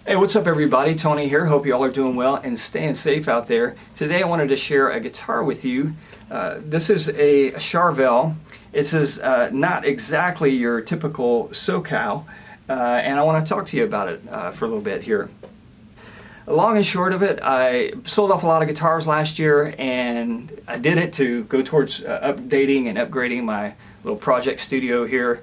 Hey, what's up everybody? Tony here. Hope you all are doing well and staying safe out there. Today I wanted to share a guitar with you. This is a Charvel. This is not exactly your typical SoCal, and I want to talk to you about it for a little bit here. Long and short of it, I sold off a lot of guitars last year, and I did it to go towards updating and upgrading my little project studio here.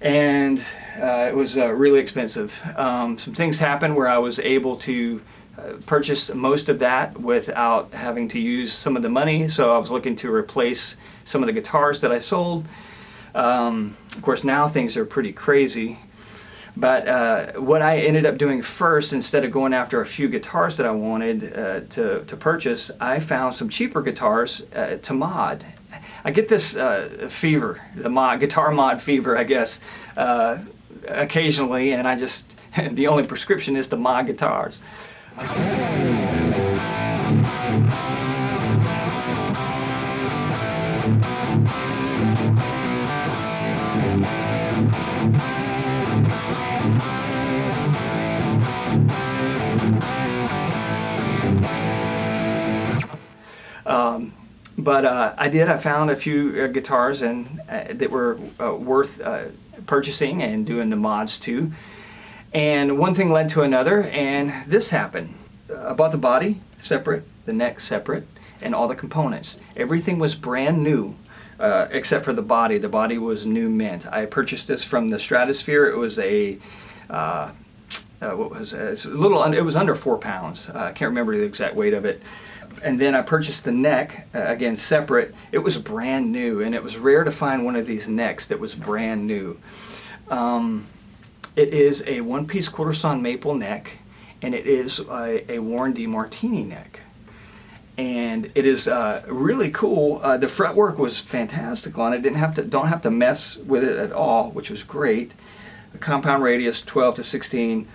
And it was really expensive. Some things happened where I was able to purchase most of that without having to use some of the money, so I was looking to replace some of the guitars that I sold. Of course, now things are pretty crazy, but what I ended up doing first, instead of going after a few guitars that I wanted to purchase, I found some cheaper guitars to mod. I get this fever, the guitar mod fever, I guess, occasionally, and I just, the only prescription is to mod guitars. But I found a few guitars and that were worth purchasing and doing the mods to. And one thing led to another, and this happened. I bought the body separate, the neck separate, and all the components. Everything was brand new except for the body. The body was new mint. I purchased this from the Stratosphere. It was a it's a little it was under 4 pounds. I can't remember the exact weight of it. And then I purchased the neck, again separate. It was brand new, and it was rare to find one of these necks that was brand new. It is a one-piece quarter-sawn maple neck, and it is a Warren D. Martini neck. And it is really cool. The fretwork was fantastic on it. Don't have to mess with it at all, which was great. A compound radius 12 to 16,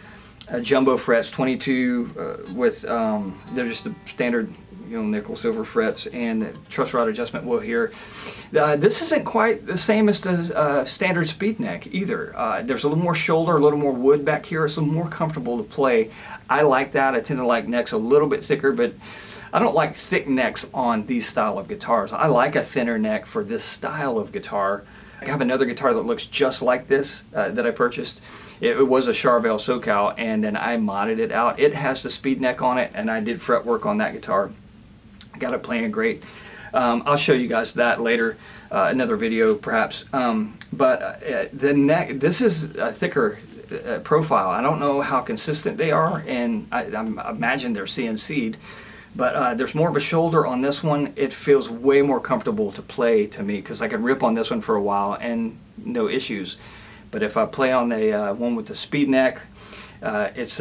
jumbo frets 22 with they're just the standard, nickel silver frets, and the truss rod adjustment wheel here. This isn't quite the same as the standard speed neck either. There's a little more shoulder, a little more wood back here. It's a little more comfortable to play. I like that. I tend to like necks a little bit thicker, but I don't like thick necks on these style of guitars. I like a thinner neck for this style of guitar. I have another guitar that looks just like this that I purchased. It was a Charvel SoCal, and then I modded it out. It has the speed neck on it, and I did fret work on that guitar. I got it playing great. I'll show you guys that later, another video perhaps. But the neck, this is a thicker profile. I don't know how consistent they are, and I imagine they're CNC'd. But there's more of a shoulder on this one. It feels way more comfortable to play to me, because I could rip on this one for a while and no issues. But if I play on the one with the speed neck, it's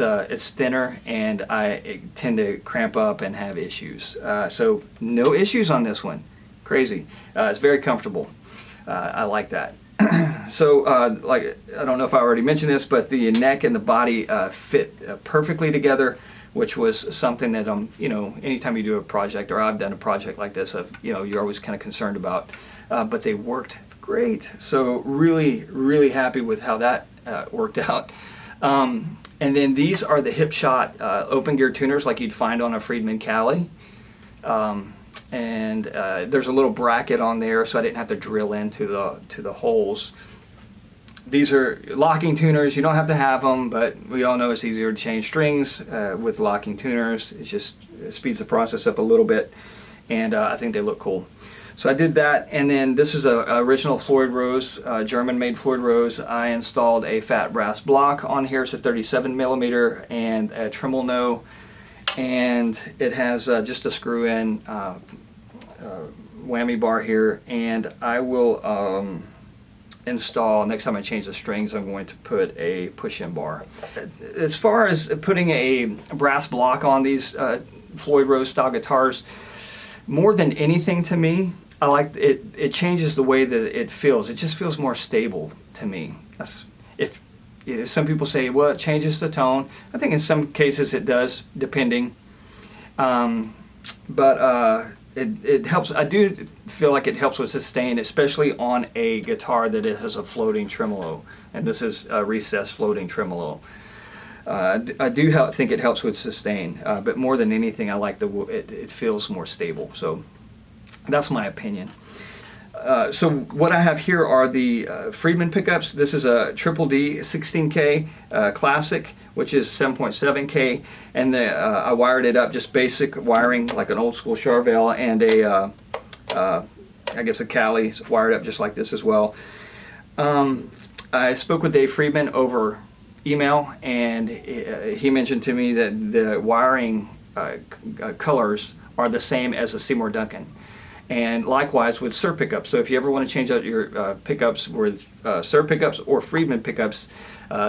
thinner, and I tend to cramp up and have issues. So no issues on this one. Crazy. It's very comfortable. I like that. So like, I don't know if I already mentioned this, but the neck and the body fit perfectly together, which was something that anytime you do a project, or I've done a project like this, you're always kind of concerned about. But they worked great. So really, really happy with how that worked out. And then these are the hip shot open gear tuners like you'd find on a Friedman Cali. There's a little bracket on there, so I didn't have to drill into the holes. These are locking tuners. You don't have to have them, but we all know it's easier to change strings with locking tuners. It speeds the process up a little bit, and I think they look cool. So I did that, and then this is a original Floyd Rose, German-made Floyd Rose. I installed a fat brass block on here. It's a 37 millimeter and a tremolo, and it has just a screw-in whammy bar here. And I will install, next time I change the strings, I'm going to put a push-in bar. As far as putting a brass block on these Floyd Rose style guitars, more than anything to me, I like it. It changes the way that it feels. It just feels more stable to me. If some people say, well, it changes the tone. I think in some cases it does, depending. It helps. I do feel like it helps with sustain, especially on a guitar that it has a floating tremolo, and this is a recessed floating tremolo. I do think it helps with sustain, but more than anything, I like it feels more stable. So that's my opinion. So what I have here are the Friedman pickups. This is a Triple D 16K Classic, which is 7.7K, and I wired it up just basic wiring like an old school Charvel, and I guess a Cali wired up just like this as well. I spoke with Dave Friedman over email, and he mentioned to me that the wiring colors are the same as a Seymour Duncan, and likewise with Sir pickups. So if you ever want to change out your pickups with Sir pickups or Friedman pickups,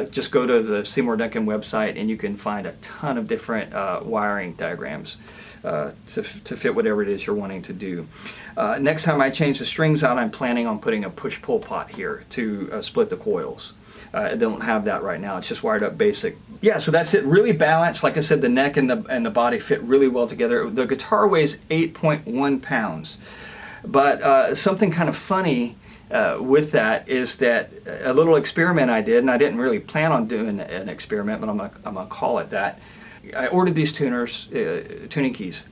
just go to the Seymour Duncan website and you can find a ton of different wiring diagrams to fit whatever it is you're wanting to do. Next time I change the strings out, I'm planning on putting a push-pull pot here to split the coils. I don't have that right now. It's just wired up basic. Yeah, so that's it. Really balanced. Like I said, the neck and the body fit really well together. The guitar weighs 8.1 pounds. But something kind of funny with that is that a little experiment I did, and I didn't really plan on doing an experiment, but I'm gonna call it that. I ordered these tuners, tuning keys.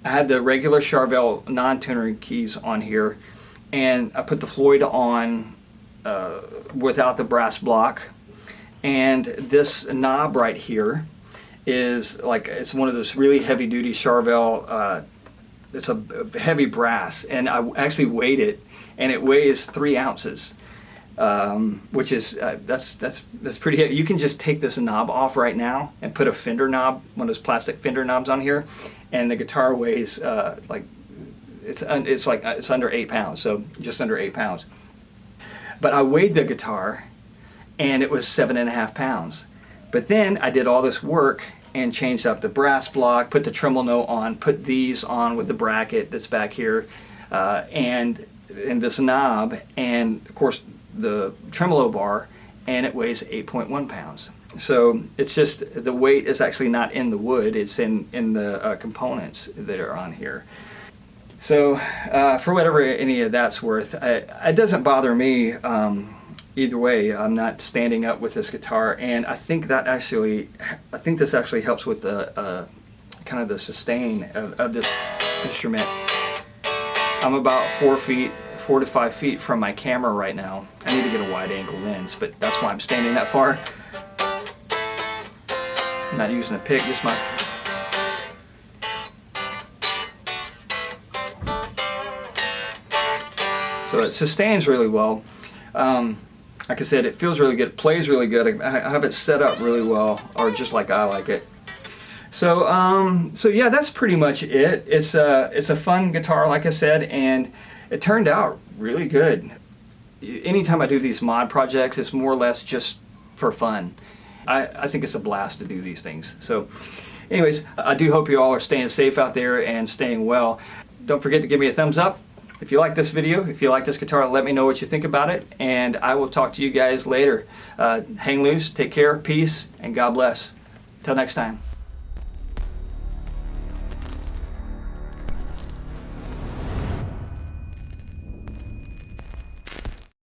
I had the regular Charvel non-tuner keys on here, and I put the Floyd on without the brass block, and this knob right here is like, it's one of those really heavy duty Charvel, it's a heavy brass, and I actually weighed it, and it weighs 3 ounces, which is that's pretty heavy. You can just take this knob off right now and put a fender knob, one of those plastic fender knobs on here, and the guitar weighs like it's under 8 pounds, so just under 8 pounds. But I weighed the guitar, and it was 7.5 pounds. But then I did all this work and changed up the brass block, put the tremolo on, put these on with the bracket that's back here, and this knob, and of course the tremolo bar, and it weighs 8.1 pounds. So it's just, the weight is actually not in the wood, it's in the components that are on here. So for whatever any of that's worth, it doesn't bother me either way. I'm not standing up with this guitar, and I think this actually helps with the kind of the sustain of this instrument. I'm about 4 to 5 feet from my camera right now. I need to get a wide angle lens, but that's why I'm standing that far. I'm not using a pick, just my... So it sustains really well. Like I said, it feels really good, it plays really good. I have it set up really well, or just like I like it. So yeah, that's pretty much it. It's a fun guitar, like I said, and it turned out really good. Anytime I do these mod projects, it's more or less just for fun. I think it's a blast to do these things. So anyways, I do hope you all are staying safe out there and staying well. Don't forget to give me a thumbs up if you like this video. If you like this guitar, let me know what you think about it, and I will talk to you guys later. Hang loose, take care, peace, and God bless. Till next time.